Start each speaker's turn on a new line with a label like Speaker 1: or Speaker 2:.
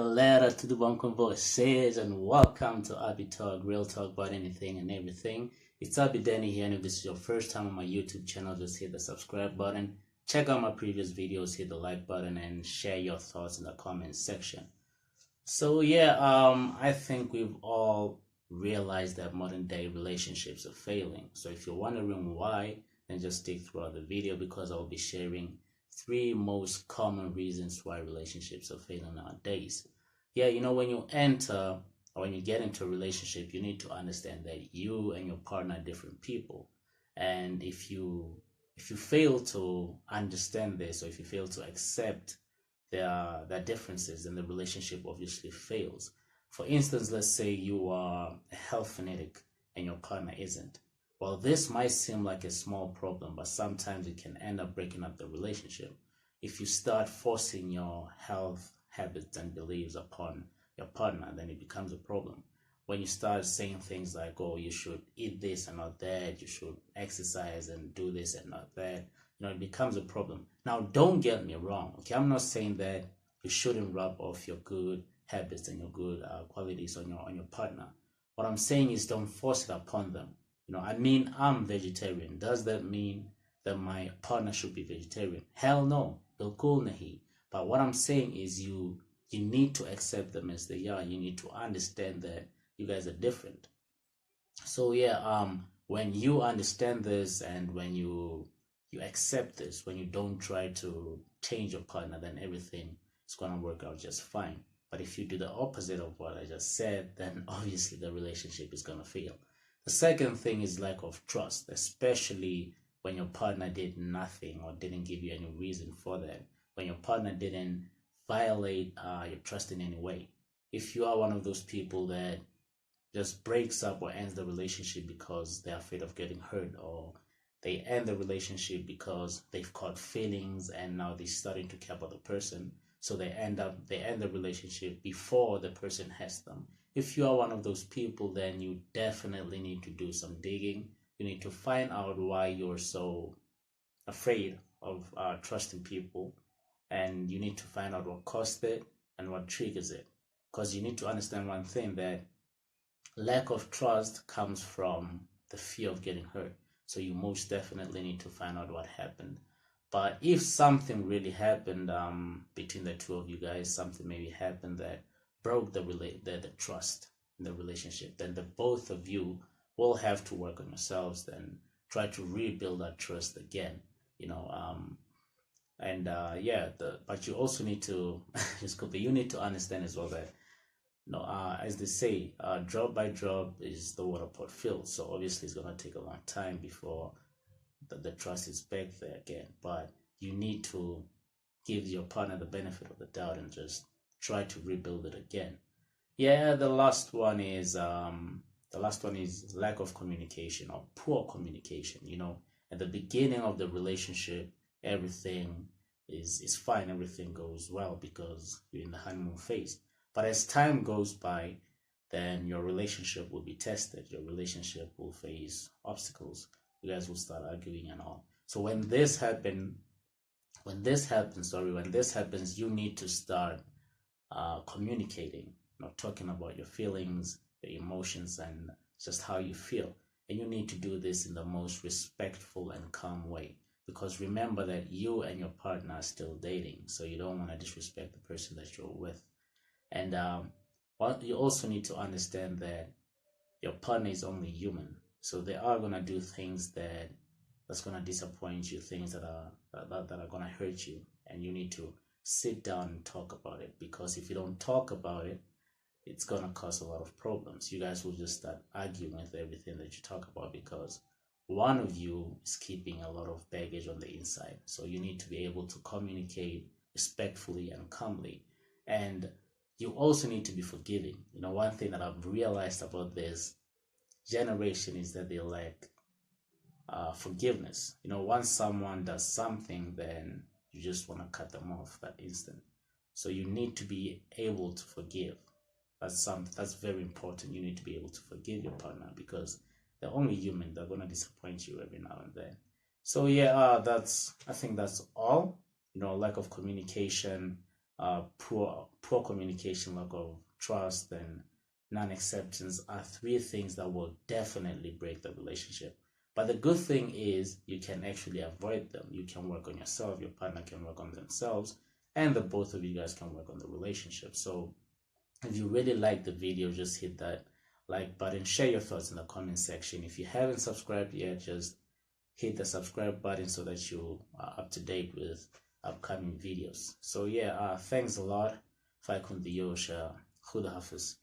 Speaker 1: letter to the one conversations, and welcome to Abby Talk, real talk about anything and everything. It's Abby Danny here, and if this is your first time on my YouTube channel, just hit the subscribe button. Check out my previous videos, hit the like button, and share your thoughts in the comment section. So I think we've all realized that modern day relationships are failing. So if you're wondering why, then just stick throughout the video because I'll be sharing three most common reasons why relationships are failing nowadays. When you enter or when you get into a relationship, you need to understand that you and your partner are different people. And if you fail to understand this, or if you fail to accept their differences, then the relationship obviously fails. For instance, let's say you are a health fanatic and your partner isn't. Well, this might seem like a small problem, but sometimes it can end up breaking up the relationship. If you start forcing your health habits and beliefs upon your partner, then it becomes a problem. When you start saying things like, oh, you should eat this and not that, you should exercise and do this and not that, it becomes a problem. Now, don't get me wrong, okay? I'm not saying that you shouldn't rub off your good habits and your good qualities on your partner. What I'm saying is don't force it upon them. I'm vegetarian. Does that mean that my partner should be vegetarian? Hell no. Bilkul nahi. But what I'm saying is you need to accept them as they are. You need to understand that you guys are different. So when you understand this and when you accept this, when you don't try to change your partner, then everything is gonna work out just fine. But if you do the opposite of what I just said, then obviously the relationship is gonna fail. The second thing is lack of trust, especially when your partner did nothing or didn't give you any reason for that. When your partner didn't violate your trust in any way. If you are one of those people that just breaks up or ends the relationship because they're afraid of getting hurt, or they end the relationship because they've caught feelings and now they're starting to care about the person, so they end the relationship before the person has them. If you are one of those people, then you definitely need to do some digging. You need to find out why you're so afraid of trusting people, and you need to find out what caused it and what triggers it. Because you need to understand one thing, that lack of trust comes from the fear of getting hurt. So you most definitely need to find out what happened. But if something really happened between the two of you guys, something maybe happened that broke the trust in the relationship, then the both of you will have to work on yourselves, then try to rebuild that trust again. But you also need to you need to understand as well that as they say, drop by drop is the water pot filled. So obviously it's gonna take a long time before the trust is back there again. But you need to give your partner the benefit of the doubt and just try to rebuild it again. The last one is lack of communication or poor communication. At the beginning of the relationship, everything is fine, everything goes well because you're in the honeymoon phase. But as time goes by, then your relationship will be tested. Your relationship will face obstacles. You guys will start arguing and all. So when this happens, you need to start communicating, talking about your feelings, your emotions, and just how you feel. And you need to do this in the most respectful and calm way. Because remember that you and your partner are still dating, so you don't want to disrespect the person that you're with. And you also need to understand that your partner is only human, so they are gonna do things that's gonna disappoint you, things that are gonna hurt you, and you need to sit down and talk about it. Because if you don't talk about it, it's gonna cause a lot of problems. You guys will just start arguing with everything that you talk about because one of you is keeping a lot of baggage on the inside. So you need to be able to communicate respectfully and calmly. And you also need to be forgiving. One thing that I've realized about this generation is that they lack forgiveness. Once someone does something, then you just want to cut them off that instant. So you need to be able to forgive. That's very important. You need to be able to forgive your partner because they're only human. They're going to disappoint you every now and then. So I think that's all. Lack of communication, poor communication, lack of trust, and non-acceptance are three things that will definitely break the relationship. But the good thing is you can actually avoid them. You can work on yourself, your partner can work on themselves, and the both of you guys can work on the relationship. So if you really like the video, just hit that like button, share your thoughts in the comment section. If you haven't subscribed yet, just hit the subscribe button so that you are up to date with upcoming videos. So yeah, thanks a lot. Mjolo. Khuda Hafiz.